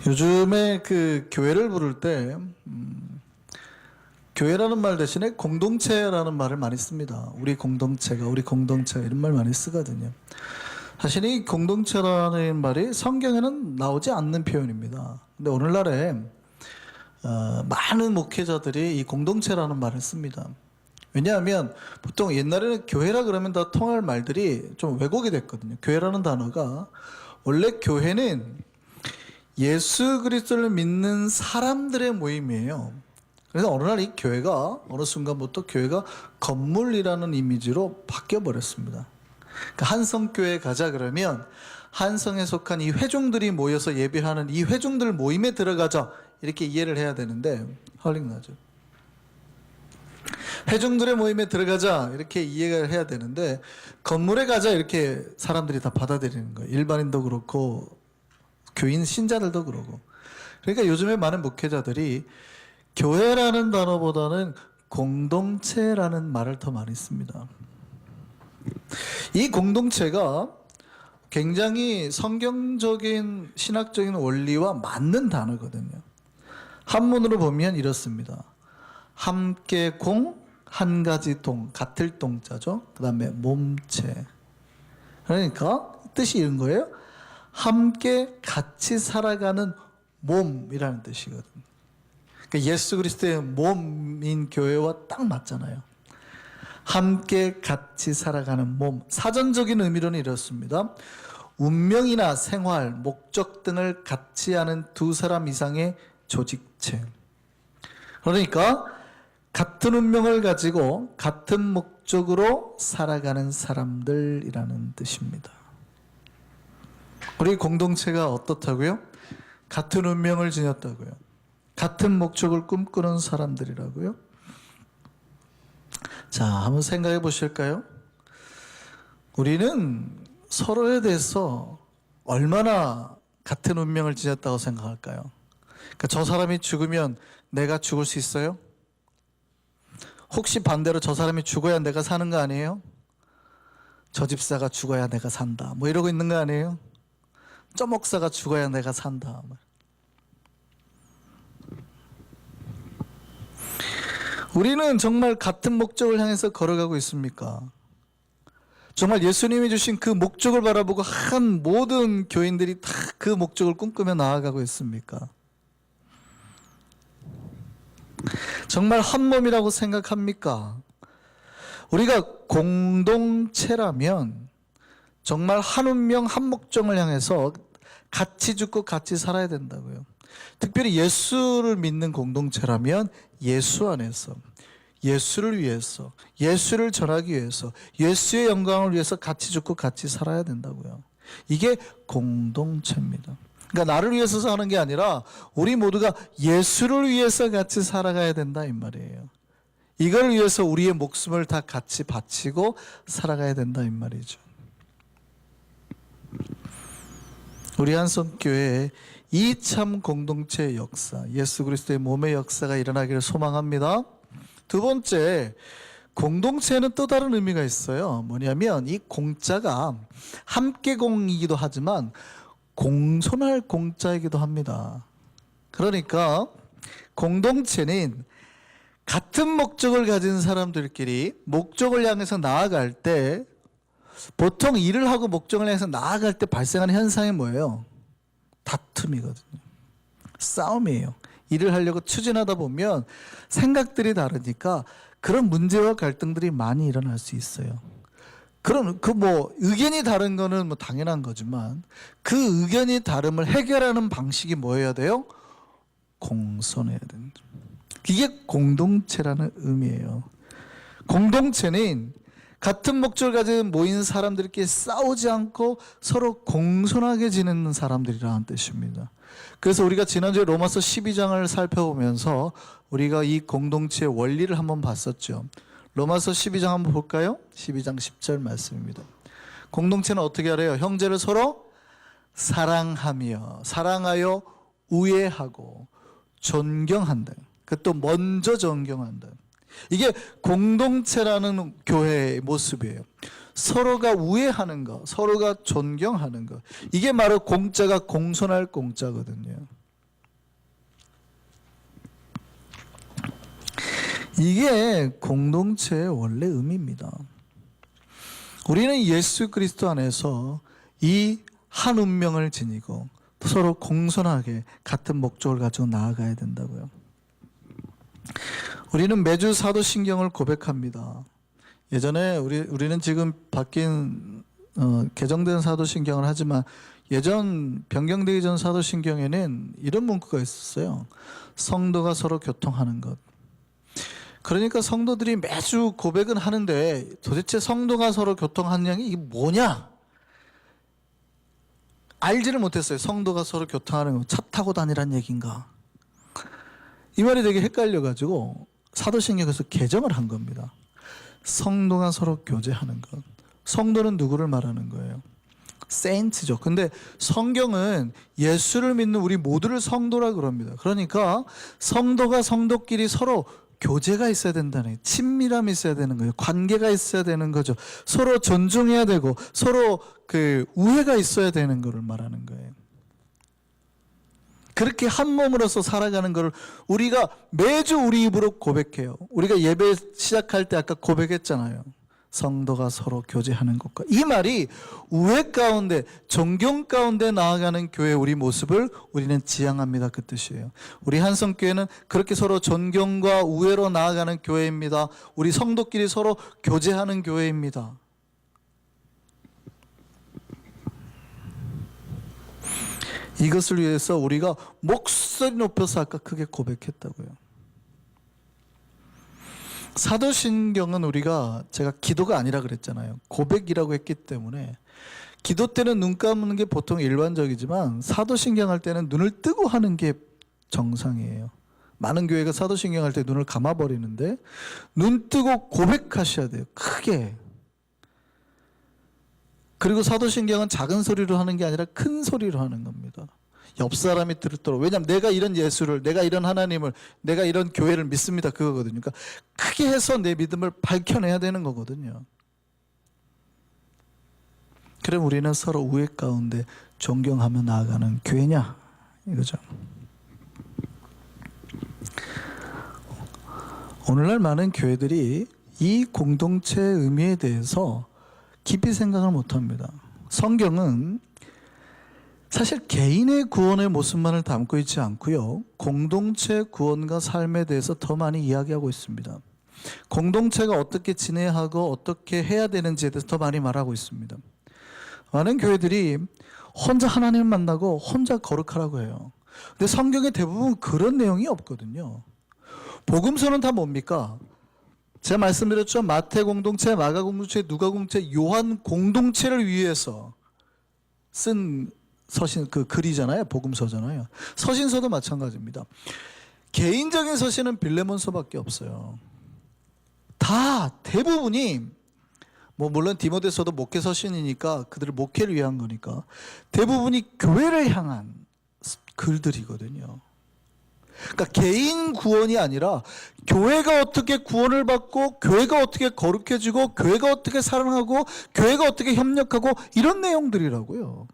요즘에 그 교회를 부를 때 교회라는 말 대신에 공동체라는 말을 많이 씁니다. 우리 공동체가 이런 말 많이 쓰거든요. 사실 이 공동체라는 말이 성경에는 나오지 않는 표현입니다. 근데 오늘날에 많은 목회자들이 이 공동체라는 말을 씁니다. 왜냐하면 보통 옛날에는 교회라 그러면 다 통할 말들이 좀 왜곡이 됐거든요. 교회라는 단어가 원래 교회는 예수 그리스도를 믿는 사람들의 모임이에요. 그래서 어느 날 이 교회가 어느 순간부터 교회가 건물이라는 이미지로 바뀌어 버렸습니다. 그러니까 한성교회 가자 그러면 한성에 속한 이 회중들이 모여서 예배하는 이 회중들 모임에 들어가자 이렇게 이해를 해야 되는데 헐링나죠. 회중들의 모임에 들어가자 이렇게 이해를 해야 되는데 건물에 가자 이렇게 사람들이 다 받아들이는 거예요. 일반인도 그렇고 교인 신자들도 그러고. 그러니까 요즘에 많은 목회자들이 교회라는 단어보다는 공동체라는 말을 더 많이 씁니다. 이 공동체가 굉장히 성경적인 신학적인 원리와 맞는 단어거든요. 한문으로 보면 이렇습니다. 함께 공, 한 가지 동, 같을 동자죠. 그 다음에 몸체. 그러니까 뜻이 이런 거예요. 함께 같이 살아가는 몸이라는 뜻이거든요. 그러니까 예수 그리스도의 몸인 교회와 딱 맞잖아요. 함께 같이 살아가는 몸. 사전적인 의미로는 이렇습니다. 운명이나 생활, 목적 등을 같이 하는 두 사람 이상의 조직체. 그러니까 같은 운명을 가지고 같은 목적으로 살아가는 사람들이라는 뜻입니다. 우리 공동체가 어떻다고요? 같은 운명을 지녔다고요. 같은 목적을 꿈꾸는 사람들이라고요. 자, 한번 생각해 보실까요? 우리는 서로에 대해서 얼마나 같은 운명을 지녔다고 생각할까요? 그러니까 저 사람이 죽으면 내가 죽을 수 있어요? 혹시 반대로 저 사람이 죽어야 내가 사는 거 아니에요? 저 집사가 죽어야 내가 산다. 뭐 이러고 있는 거 아니에요? 저 목사가 죽어야 내가 산다. 우리는 정말 같은 목적을 향해서 걸어가고 있습니까? 정말 예수님이 주신 그 목적을 바라보고 한 모든 교인들이 다 그 목적을 꿈꾸며 나아가고 있습니까? 정말 한 몸이라고 생각합니까? 우리가 공동체라면 정말 한 운명 한 목적을 향해서 같이 죽고 같이 살아야 된다고요. 특별히 예수를 믿는 공동체라면 예수 안에서 예수를 위해서 예수를 전하기 위해서 예수의 영광을 위해서 같이 죽고 같이 살아야 된다고요. 이게 공동체입니다. 그러니까 나를 위해서 사는 게 아니라 우리 모두가 예수를 위해서 같이 살아가야 된다 이 말이에요. 이걸 위해서 우리의 목숨을 다 같이 바치고 살아가야 된다 이 말이죠. 우리 한성교회에 이 참 공동체의 역사, 예수 그리스도의 몸의 역사가 일어나기를 소망합니다. 두 번째, 공동체는 또 다른 의미가 있어요. 뭐냐면 이 공자가 함께 공이기도 하지만 공손할 공자이기도 합니다. 그러니까 공동체는 같은 목적을 가진 사람들끼리 목적을 향해서 나아갈 때 보통 일을 하고 목적을 향해서 나아갈 때 발생하는 현상이 뭐예요? 다툼이거든요. 싸움이에요. 일을 하려고 추진하다 보면 생각들이 다르니까 그런 문제와 갈등들이 많이 일어날 수 있어요. 그럼 의견이 다른 거는 당연한 거지만 그 의견이 다름을 해결하는 방식이 뭐여야 돼요? 공손해야 된다. 이게 공동체라는 의미예요. 공동체는 같은 목적을 가진 모인 사람들끼리 싸우지 않고 서로 공손하게 지내는 사람들이라는 뜻입니다. 그래서 우리가 지난주에 로마서 12장을 살펴보면서 우리가 이 공동체의 원리를 한번 봤었죠. 로마서 12장 한번 볼까요? 12장 10절 말씀입니다. 공동체는 어떻게 하래요? 형제를 서로 사랑하여 우애하고 존경한다. 또 먼저 존경한다. 이게 공동체라는 교회의 모습이에요. 서로가 우애하는 것, 서로가 존경하는 것. 이게 바로 공자가 공손할 공자거든요. 이게 공동체의 원래 의미입니다. 우리는 예수 그리스도 안에서 이 한 운명을 지니고 서로 공손하게 같은 목적을 가지고 나아가야 된다고요. 우리는 매주 사도신경을 고백합니다. 예전에 우리는 지금 바뀐 개정된 사도신경을 하지만 예전 변경되기 전 사도신경에는 이런 문구가 있었어요. 성도가 서로 교통하는 것. 그러니까 성도들이 매주 고백은 하는데 도대체 성도가 서로 교통하는 게 이게 뭐냐? 알지를 못했어요. 성도가 서로 교통하는 거 차 타고 다니란 얘기인가? 이 말이 되게 헷갈려가지고 사도신경에서 개정을 한 겁니다. 성도가 서로 교제하는 것. 성도는 누구를 말하는 거예요? 세인트죠. 근데 성경은 예수를 믿는 우리 모두를 성도라 그럽니다. 그러니까 성도가 성도끼리 서로 교제가 있어야 된다는 거예요. 친밀함이 있어야 되는 거예요. 관계가 있어야 되는 거죠. 서로 존중해야 되고 서로 우애가 있어야 되는 것을 말하는 거예요. 그렇게 한 몸으로서 살아가는 것을 우리가 매주 우리 입으로 고백해요. 우리가 예배 시작할 때 아까 고백했잖아요. 성도가 서로 교제하는 것과 이 말이 우애 가운데 존경 가운데 나아가는 교회 우리 모습을 우리는 지향합니다. 그 뜻이에요. 우리 한성교회는 그렇게 서로 존경과 우애로 나아가는 교회입니다. 우리 성도끼리 서로 교제하는 교회입니다. 이것을 위해서 우리가 목소리 높여서 아까 크게 고백했다고요. 사도신경은 제가 기도가 아니라 그랬잖아요. 고백이라고 했기 때문에 기도 때는 눈 감는 게 보통 일반적이지만 사도신경 할 때는 눈을 뜨고 하는 게 정상이에요. 많은 교회가 사도신경 할 때 눈을 감아버리는데 눈 뜨고 고백하셔야 돼요. 크게. 그리고 사도신경은 작은 소리로 하는 게 아니라 큰 소리로 하는 겁니다. 옆 사람이 들도록. 왜냐하면 내가 이런 예수를, 내가 이런 하나님을, 내가 이런 교회를 믿습니다. 그거거든요. 그러니까 크게 해서 내 믿음을 밝혀내야 되는 거거든요. 그럼 우리는 서로 우애 가운데 존경하며 나아가는 교회냐? 이거죠. 오늘날 많은 교회들이 이 공동체의 의미에 대해서 깊이 생각을 못합니다. 성경은 사실 개인의 구원의 모습만을 담고 있지 않고요. 공동체 구원과 삶에 대해서 더 많이 이야기하고 있습니다. 공동체가 어떻게 지내야 하고 어떻게 해야 되는지에 대해서 더 많이 말하고 있습니다. 많은 교회들이 혼자 하나님을 만나고 혼자 거룩하라고 해요. 근데 성경에 대부분 그런 내용이 없거든요. 복음서는 다 뭡니까? 제가 말씀드렸죠. 마태 공동체, 마가 공동체, 누가 공동체, 요한 공동체를 위해서 쓴 서신 글이잖아요. 복음서잖아요. 서신서도 마찬가지입니다. 개인적인 서신은 빌레몬서밖에 없어요. 다 대부분이 물론 디모데서도 목회 서신이니까 그들의 목회를 위한 거니까 대부분이 교회를 향한 글들이거든요. 그러니까 개인 구원이 아니라 교회가 어떻게 구원을 받고 교회가 어떻게 거룩해지고 교회가 어떻게 사랑하고 교회가 어떻게 협력하고 이런 내용들이라고요.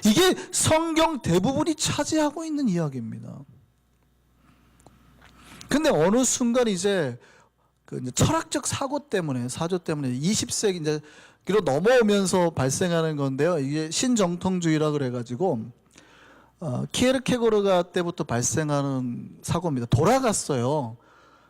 이게 성경 대부분이 차지하고 있는 이야기입니다. 근데 어느 순간 이제 철학적 사조 때문에 20세기 이제로 넘어오면서 발생하는 건데요. 이게 신정통주의라 그래가지고 키에르케고르가 때부터 발생하는 사고입니다. 돌아갔어요.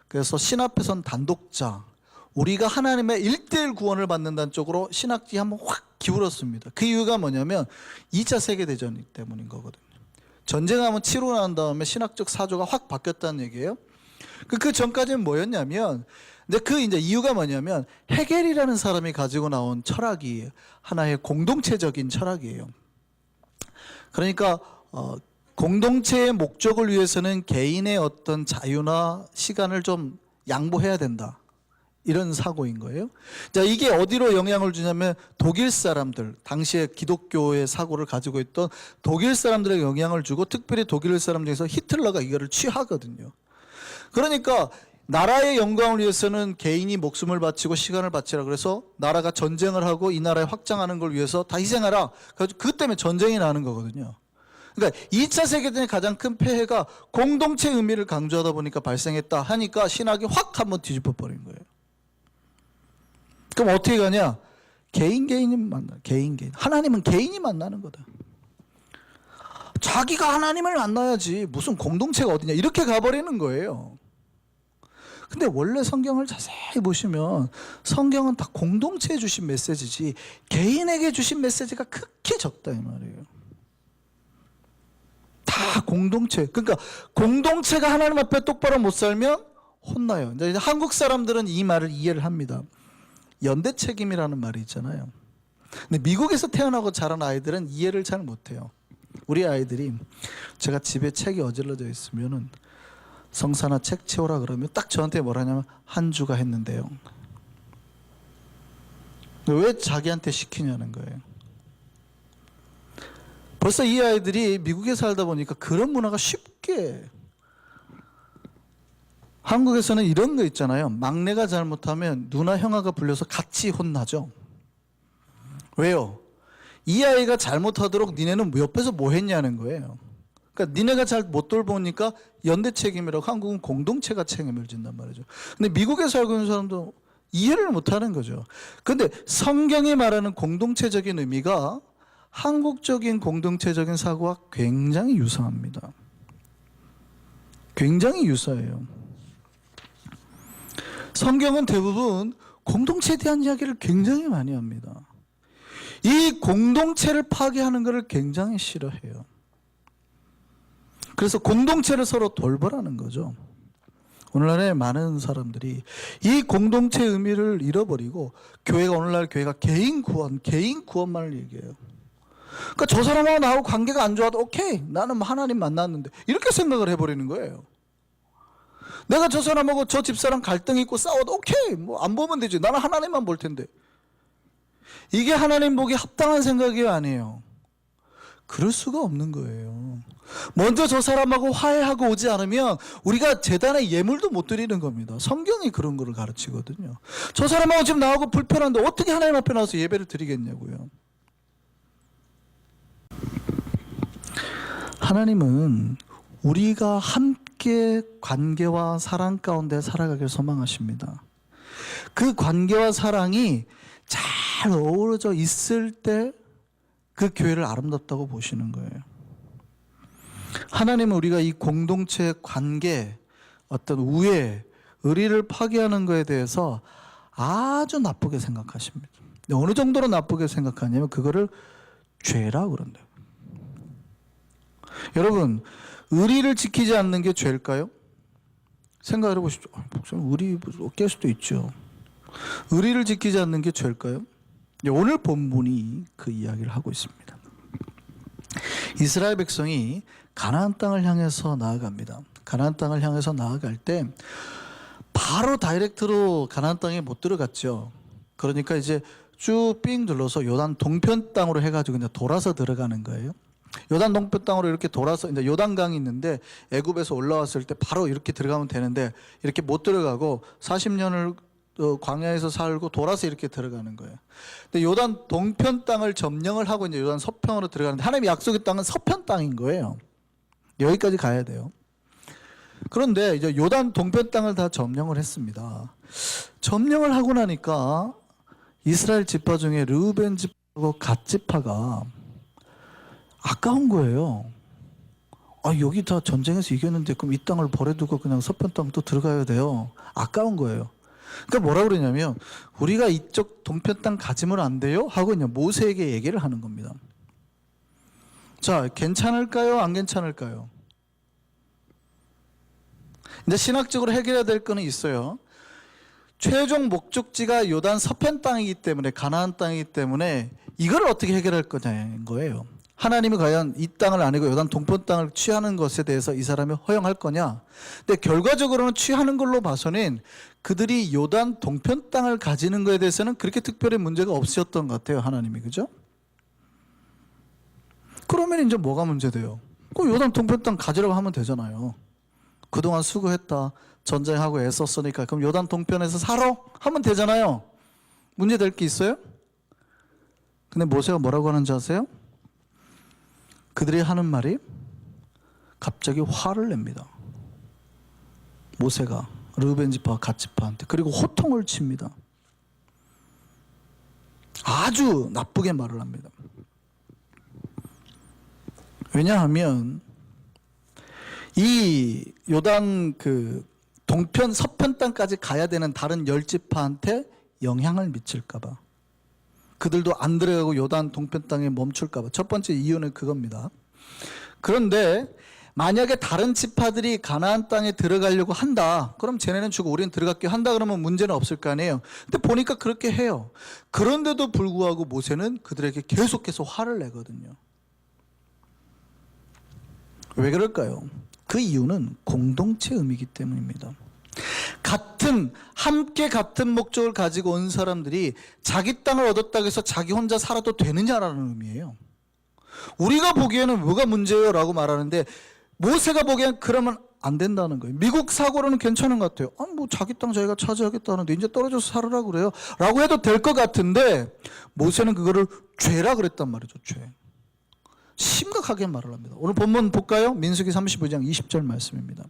그래서 신 앞에선 단독자, 우리가 하나님의 1:1 구원을 받는다는 쪽으로 신학이 한번 확 기울었습니다. 그 이유가 뭐냐면 2차 세계대전 때문인 거거든요. 전쟁하면 치고 난 다음에 신학적 사조가 확 바뀌었다는 얘기예요. 그 전까지는 뭐였냐면, 근데 이제 이유가 뭐냐면 헤겔이라는 사람이 가지고 나온 철학이 하나의 공동체적인 철학이에요. 그러니까 공동체의 목적을 위해서는 개인의 어떤 자유나 시간을 좀 양보해야 된다. 이런 사고인 거예요. 자, 이게 어디로 영향을 주냐면 독일 사람들, 당시에 기독교의 사고를 가지고 있던 독일 사람들에게 영향을 주고 특별히 독일 사람 중에서 히틀러가 이거를 취하거든요. 그러니까 나라의 영광을 위해서는 개인이 목숨을 바치고 시간을 바치라 그래서 나라가 전쟁을 하고 이 나라에 확장하는 걸 위해서 다 희생하라. 그래서 그 때문에 전쟁이 나는 거거든요. 그러니까 2차 세계대전의 가장 큰 폐해가 공동체 의미를 강조하다 보니까 발생했다 하니까 신학이 확 한번 뒤집어 버린 거예요. 그럼 어떻게 가냐? 개인이 만나. 개인. 하나님은 개인이 만나는 거다. 자기가 하나님을 만나야지 무슨 공동체가 어디냐 이렇게 가버리는 거예요. 근데 원래 성경을 자세히 보시면 성경은 다 공동체에 주신 메시지지 개인에게 주신 메시지가 극히 적다 이 말이에요. 다 공동체. 그러니까 공동체가 하나님 앞에 똑바로 못 살면 혼나요. 이제 한국 사람들은 이 말을 이해를 합니다. 연대 책임이라는 말이 있잖아요. 근데 미국에서 태어나고 자란 아이들은 이해를 잘 못해요. 우리 아이들이 제가 집에 책이 어질러져 있으면은 성사나 책 치워라 그러면 딱 저한테 뭐라냐면 한 주가 했는데요. 왜 자기한테 시키냐는 거예요. 벌써 이 아이들이 미국에 살다 보니까 그런 문화가 쉽게, 한국에서는 이런 거 있잖아요. 막내가 잘못하면 누나 형아가 불려서 같이 혼나죠. 왜요? 이 아이가 잘못하도록 니네는 옆에서 뭐 했냐는 거예요. 그러니까 니네가 잘 못 돌보니까 연대 책임이라고, 한국은 공동체가 책임을 진단 말이죠. 근데 미국에 살고 있는 사람도 이해를 못하는 거죠. 근데 성경이 말하는 공동체적인 의미가 한국적인 공동체적인 사고와 굉장히 유사합니다. 굉장히 유사해요. 성경은 대부분 공동체에 대한 이야기를 굉장히 많이 합니다. 이 공동체를 파괴하는 것을 굉장히 싫어해요. 그래서 공동체를 서로 돌보라는 거죠. 오늘날에 많은 사람들이 이 공동체의 의미를 잃어버리고 교회가, 오늘날 교회가 개인 구원만을 얘기해요. 그러니까 저 사람하고 나하고 관계가 안 좋아도 오케이, 나는 하나님 만났는데 이렇게 생각을 해버리는 거예요. 내가 저 사람하고 저 집사람 갈등이 있고 싸워도 오케이, 뭐 안 보면 되지, 나는 하나님만 볼 텐데. 이게 하나님 보기 합당한 생각이 아니에요. 그럴 수가 없는 거예요. 먼저 저 사람하고 화해하고 오지 않으면 우리가 제단에 예물도 못 드리는 겁니다. 성경이 그런 거를 가르치거든요. 저 사람하고 지금 나하고 불편한데 어떻게 하나님 앞에 나와서 예배를 드리겠냐고요. 하나님은 우리가 함께 관계와 사랑 가운데 살아가길 소망하십니다. 그 관계와 사랑이 잘 어우러져 있을 때 그 교회를 아름답다고 보시는 거예요. 하나님은 우리가 이 공동체 관계, 어떤 우애, 의리를 파괴하는 것에 대해서 아주 나쁘게 생각하십니다. 어느 정도로 나쁘게 생각하냐면 그거를 죄라고 그런대요. 여러분, 의리를 지키지 않는 게 죄일까요? 생각해 보십시오. 의리 어깨할 수도 있죠. 의리를 지키지 않는 게 죄일까요? 오늘 본문이 그 이야기를 하고 있습니다. 이스라엘 백성이 가나안 땅을 향해서 나아갑니다. 가나안 땅을 향해서 나아갈 때 바로 다이렉트로 가나안 땅에 못 들어갔죠. 그러니까 이제 쭉 삥 둘러서 요단 동편 땅으로 해가지고 그냥 돌아서 들어가는 거예요. 요단 동편 땅으로 이렇게 돌아서, 이제 요단강이 있는데 애굽에서 올라왔을 때 바로 이렇게 들어가면 되는데 이렇게 못 들어가고 40년을 광야에서 살고 돌아서 이렇게 들어가는 거예요. 근데 요단 동편 땅을 점령을 하고 이제 요단 서편으로 들어가는데 하나님의 약속의 땅은 서편 땅인 거예요. 여기까지 가야 돼요. 그런데 이제 요단 동편 땅을 다 점령을 했습니다. 점령을 하고 나니까 이스라엘 지파 중에 르우벤 지파하고 갓 지파가 아까운 거예요. 아, 여기 다 전쟁에서 이겼는데 그럼 이 땅을 버려두고 그냥 서편 땅 또 들어가야 돼요. 아까운 거예요. 그러니까 뭐라 그러냐면 우리가 이쪽 동편 땅 가지면 안 돼요? 하고 그냥 모세에게 얘기를 하는 겁니다. 자, 괜찮을까요? 안 괜찮을까요? 이제 신학적으로 해결해야 될 거는 있어요. 최종 목적지가 요단 서편 땅이기 때문에, 가나안 땅이기 때문에 이걸 어떻게 해결할 거냐는 거예요. 하나님이 과연 이 땅을 아니고 요단 동편 땅을 취하는 것에 대해서 이 사람이 허용할 거냐? 근데 결과적으로는 취하는 걸로 봐서는 그들이 요단 동편 땅을 가지는 것에 대해서는 그렇게 특별히 문제가 없으셨던 것 같아요, 하나님이. 그죠? 그러면 이제 뭐가 문제돼요? 그 요단 동편 땅 가지라고 하면 되잖아요. 그동안 수고했다, 전쟁하고 애썼으니까 그럼 요단 동편에서 살아? 하면 되잖아요. 문제될 게 있어요? 근데 모세가 뭐라고 하는지 아세요? 그들이 하는 말이 갑자기 화를 냅니다. 모세가 르우벤 지파와 갓 지파한테. 그리고 호통을 칩니다. 아주 나쁘게 말을 합니다. 왜냐하면 이 요단 그 동편 서편 땅까지 가야 되는 다른 10지파한테 영향을 미칠까 봐, 그들도 안 들어가고 요단 동편 땅에 멈출까 봐. 첫 번째 이유는 그겁니다. 그런데 만약에 다른 지파들이 가나안 땅에 들어가려고 한다, 그럼 쟤네는 주고 우리는 들어갈게 한다 그러면 문제는 없을 거 아니에요. 근데 보니까 그렇게 해요. 그런데도 불구하고 모세는 그들에게 계속해서 화를 내거든요. 왜 그럴까요? 그 이유는 공동체 의미이기 때문입니다. 함께 같은 목적을 가지고 온 사람들이 자기 땅을 얻었다고 해서 자기 혼자 살아도 되느냐라는 의미예요. 우리가 보기에는 뭐가 문제예요? 라고 말하는데 모세가 보기엔 그러면 안 된다는 거예요. 미국 사고로는 괜찮은 것 같아요. 뭐 자기 땅 자기가 차지하겠다는데 이제 떨어져서 살으라 그래요. 라고 해도 될 것 같은데 모세는 그거를 죄라 그랬단 말이죠. 죄. 심각하게 말을 합니다. 오늘 본문 볼까요? 민수기 35장 20절 말씀입니다.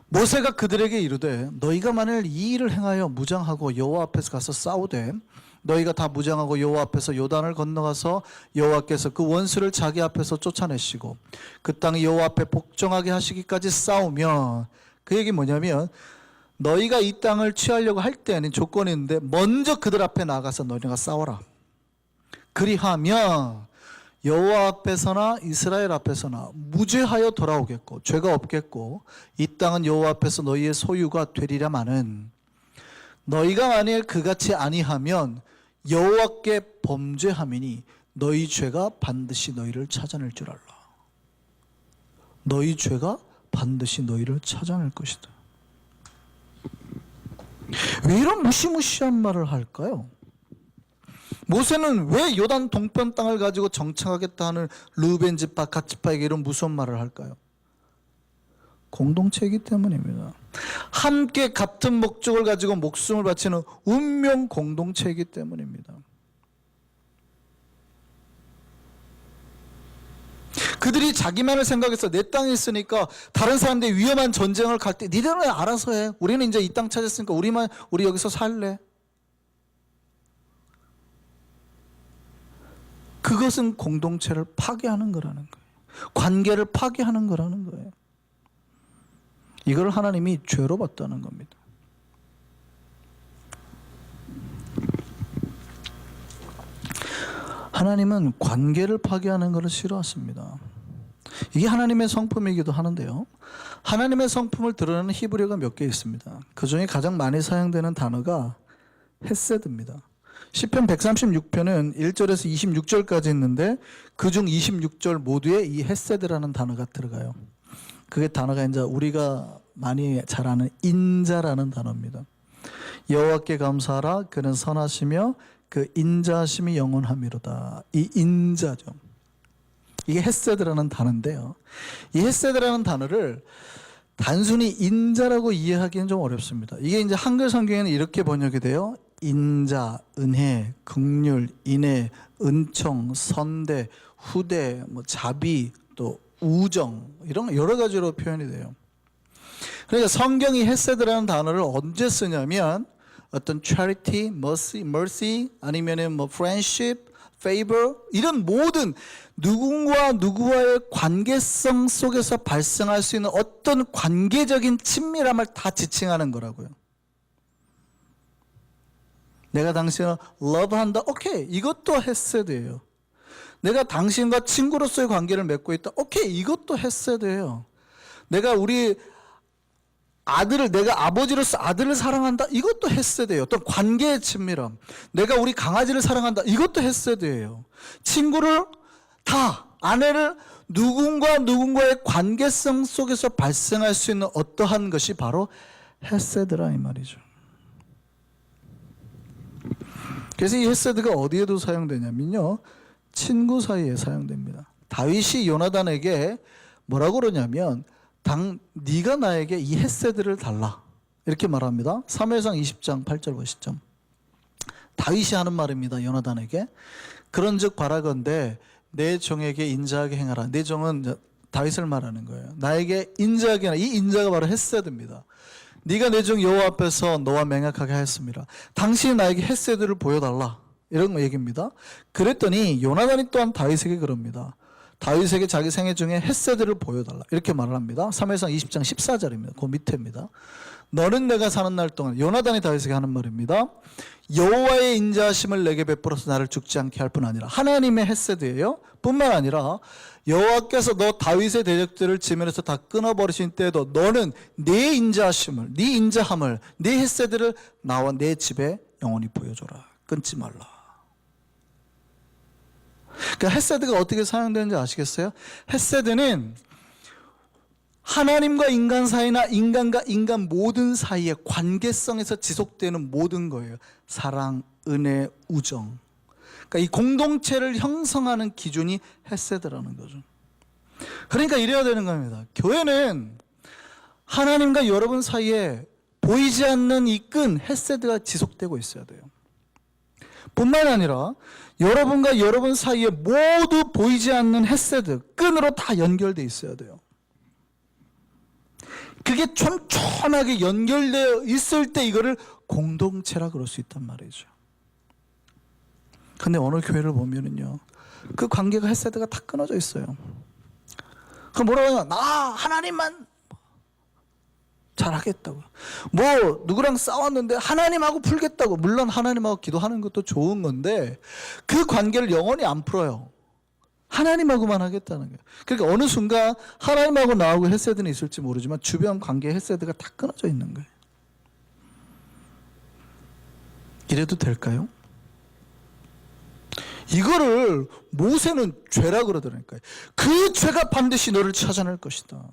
모세가 그들에게 이르되 너희가 만일 이 일을 행하여 무장하고 여호와 앞에서 가서 싸우되 너희가 다 무장하고 여호와 앞에서 요단을 건너가서 여호와께서 그 원수를 자기 앞에서 쫓아내시고 그 땅이 여호와 앞에 복종하게 하시기까지 싸우면, 그 얘기 뭐냐면 너희가 이 땅을 취하려고 할 때는 조건이 있는데 먼저 그들 앞에 나가서 너희가 싸워라. 그리하면 여호와 앞에서나 이스라엘 앞에서나 무죄하여 돌아오겠고 죄가 없겠고 이 땅은 여호와 앞에서 너희의 소유가 되리라마는, 너희가 만일 그같이 아니하면 여호와께 범죄함이니 너희 죄가 반드시 너희를 찾아낼 줄 알라. 너희 죄가 반드시 너희를 찾아낼 것이다. 왜 이런 무시무시한 말을 할까요? 모세는 왜 요단 동편 땅을 가지고 정착하겠다 하는 르우벤 지파, 갓 지파에게 이런 무서운 말을 할까요? 공동체이기 때문입니다. 함께 같은 목적을 가지고 목숨을 바치는 운명 공동체이기 때문입니다. 그들이 자기만을 생각해서 내 땅에 있으니까 다른 사람들이 위험한 전쟁을 갈 때 니들은 알아서 해. 우리는 이제 이 땅 찾았으니까 우리 여기서 살래. 그것은 공동체를 파괴하는 거라는 거예요. 관계를 파괴하는 거라는 거예요. 이걸 하나님이 죄로 봤다는 겁니다. 하나님은 관계를 파괴하는 것을 싫어하십니다. 이게 하나님의 성품이기도 하는데요. 하나님의 성품을 드러내는 히브리어가 몇 개 있습니다. 그 중에 가장 많이 사용되는 단어가 헤세드입니다. 시편 136편은 1절에서 26절까지 있는데 그중 26절 모두에 이 헤세드라는 단어가 들어가요. 그게 단어가 이제 우리가 많이 잘 아는 인자라는 단어입니다. 여호와께 감사하라 그는 선하시며 그 인자하심이 영원하미로다. 이 인자죠. 이게 헤세드라는 단어인데요. 이 헤세드라는 단어를 단순히 인자라고 이해하기는 좀 어렵습니다. 이게 이제 한글 성경에는 이렇게 번역이 돼요. 인자, 은혜, 긍휼, 인애, 은총, 선대, 후대, 자비, 또 우정, 이런 여러 가지로 표현이 돼요. 그러니까 성경이 헤세드라는 단어를 언제 쓰냐면 어떤 charity, mercy, 아니면은 friendship, favor, 이런 모든 누군가와 누구와의 관계성 속에서 발생할 수 있는 어떤 관계적인 친밀함을 다 지칭하는 거라고요. 내가 당신을 love한다. 오케이. 이것도 헤세드예요. 내가 당신과 친구로서의 관계를 맺고 있다. 오케이. 이것도 헤세드예요. 내가 내가 아버지로서 아들을 사랑한다. 이것도 헤세드예요. 어떤 관계의 친밀함. 내가 우리 강아지를 사랑한다. 이것도 헤세드예요. 친구를 아내를 누군가의 관계성 속에서 발생할 수 있는 어떠한 것이 바로 헤세드라 이 말이죠. 그래서 이 헤세드가 어디에도 사용되냐면요, 친구 사이에 사용됩니다. 다윗이 요나단에게 뭐라고 그러냐면 네가 나에게 이 헤세드를 달라 이렇게 말합니다. 사무엘상 20장 8절 보시죠. 다윗이 하는 말입니다. 요나단에게 그런즉 바라건대 내 종에게 인자하게 행하라. 내 종은 다윗을 말하는 거예요. 나에게 인자하게 하라. 이 인자가 바로 헤세드입니다. 네가 내 종 여호와 앞에서 너와 맹약하게 하였습니다. 당신이 나에게 헤세드를 보여달라. 이런 얘기입니다. 그랬더니 요나단이 또한 다윗에게 그럽니다. 다윗에게 자기 생애 중에 헤세드를 보여달라. 이렇게 말을 합니다. 3회상 20장 14절입니다. 그 밑에입니다. 너는 내가 사는 날 동안, 요나단이 다윗에게 하는 말입니다. 여호와의 인자하심을 내게 베풀어서 나를 죽지 않게 할 뿐 아니라, 하나님의 헤세드예요. 뿐만 아니라 여호와께서 너 다윗의 대적들을 지면에서 다 끊어버리신 때에도 너는 네 인자하심을, 네 인자함을, 네 헤세드를 나와 내 집에 영원히 보여줘라. 끊지 말라. 그러니까 헤세드가 어떻게 사용되는지 아시겠어요? 헤세드는 하나님과 인간 사이나 인간과 인간 모든 사이의 관계성에서 지속되는 모든 거예요. 사랑, 은혜, 우정. 그러니까 이 공동체를 형성하는 기준이 헤세드라는 거죠. 그러니까 이래야 되는 겁니다. 교회는 하나님과 여러분 사이에 보이지 않는 이 끈, 헤세드가 지속되고 있어야 돼요. 뿐만 아니라 여러분과 여러분 사이에 모두 보이지 않는 헤세드, 끈으로 다 연결되어 있어야 돼요. 그게 촘촘하게 연결되어 있을 때 이거를 공동체라 그럴 수 있단 말이죠. 근데 어느 교회를 보면은요, 그 관계가 헤세드가 다 끊어져 있어요. 그럼 뭐라고 하냐? 나 하나님만 잘하겠다고. 뭐 누구랑 싸웠는데 하나님하고 풀겠다고. 물론 하나님하고 기도하는 것도 좋은 건데 그 관계를 영원히 안 풀어요. 하나님하고만 하겠다는 거예요. 그러니까 어느 순간 하나님하고 나하고 헤세드는 있을지 모르지만 주변 관계에 헤세드가 다 끊어져 있는 거예요. 이래도 될까요? 이거를 모세는 죄라 그러더라니까요. 그 죄가 반드시 너를 찾아낼 것이다.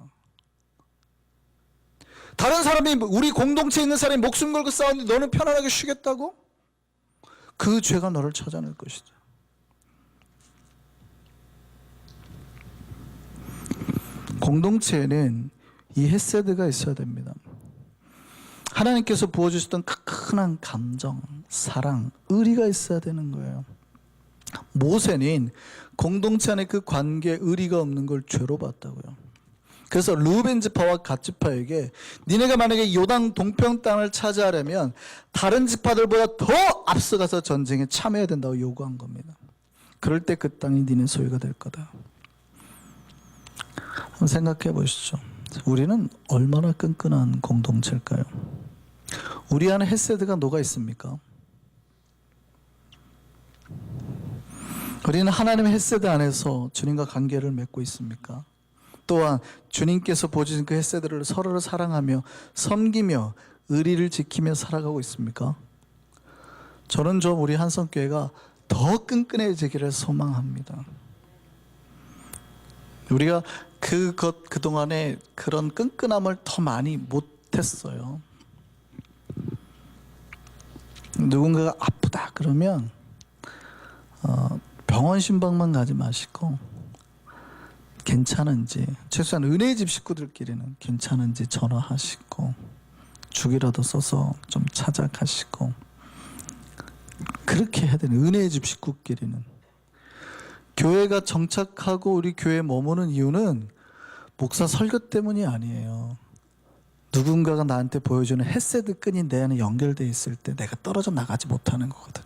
다른 사람이, 우리 공동체에 있는 사람이 목숨 걸고 싸우는데 너는 편안하게 쉬겠다고? 그 죄가 너를 찾아낼 것이다. 공동체에는 이 헤세드가 있어야 됩니다. 하나님께서 부어주셨던 크크한 감정, 사랑, 의리가 있어야 되는 거예요. 모세는 공동체 안에 그 관계에 의리가 없는 걸 죄로 봤다고요. 그래서 루벤 지파와 갓 지파에게 니네가 만약에 요단 동편 땅을 차지하려면 다른 지파들보다 더 앞서가서 전쟁에 참여해야 된다고 요구한 겁니다. 그럴 때 그 땅이 니네 소유가 될 거다. 한번 생각해 보시죠. 우리는 얼마나 끈끈한 공동체일까요? 우리 안에 헤세드가 녹아 있습니까? 우리는 하나님의 헤세드 안에서 주님과 관계를 맺고 있습니까? 또한 주님께서 보여주신 그 헤세드를 서로를 사랑하며 섬기며 의리를 지키며 살아가고 있습니까? 저는 좀 우리 한성교회가 더 끈끈해지기를 소망합니다. 우리가 그동안에 그런 끈끈함을 더 많이 못했어요. 누군가가 아프다 그러면 병원 신방만 가지 마시고 괜찮은지, 최소한 은혜의 집 식구들끼리는 괜찮은지 전화하시고 죽이라도 써서 좀 찾아가시고, 그렇게 해야 되는, 은혜의 집 식구끼리는. 교회가 정착하고 우리 교회에 머무는 이유는 목사 설교 때문이 아니에요. 누군가가 나한테 보여주는 헤세드 끈이 내 안에 연결되어 있을 때 내가 떨어져 나가지 못하는 거거든요.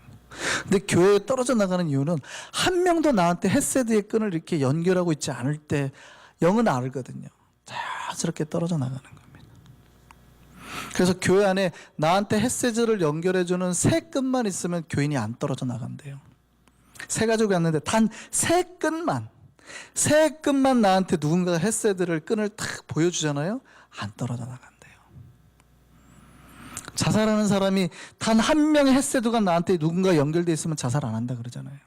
근데 교회에 떨어져 나가는 이유는 한 명도 나한테 헤세드의 끈을 이렇게 연결하고 있지 않을 때 영은 알거든요. 자연스럽게 떨어져 나가는 겁니다. 그래서 교회 안에 나한테 헤세드를 연결해주는 세 끈만 있으면 교인이 안 떨어져 나간대요. 세 가족이 왔는데 단 세 끈만 나한테 누군가가 헤세드를 끈을 탁 보여주잖아요. 안 떨어져 나간대요. 자살하는 사람이 단 한 명의 헤세드가 나한테 누군가 연결되어 있으면 자살 안 한다 그러잖아요.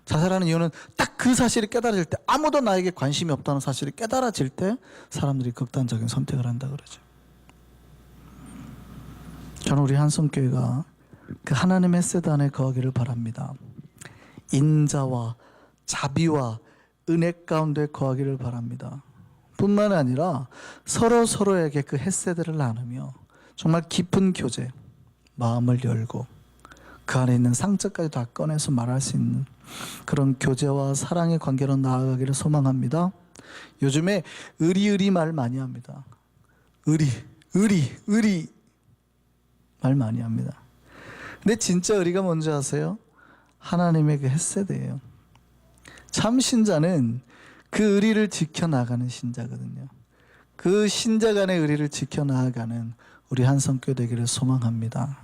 자살하는 이유는 딱 그 사실이 깨달아질 때, 아무도 나에게 관심이 없다는 사실이 깨달아질 때 사람들이 극단적인 선택을 한다 그러죠. 저는 우리 한성교회가 그 하나님의 헤세드 안에 거하기를 바랍니다. 인자와 자비와 은혜 가운데 거하기를 바랍니다. 뿐만 아니라 서로에게 그 헤세드를 나누며 정말 깊은 교제, 마음을 열고 그 안에 있는 상처까지 다 꺼내서 말할 수 있는 그런 교제와 사랑의 관계로 나아가기를 소망합니다. 요즘에 의리 말 많이 합니다. 의리 말 많이 합니다. 근데 진짜 의리가 뭔지 아세요? 하나님의 그 헤세드예요. 참 신자는 그 의리를 지켜나가는 신자거든요. 그 신자 간의 의리를 지켜나가는 우리 한성교 되기를 소망합니다.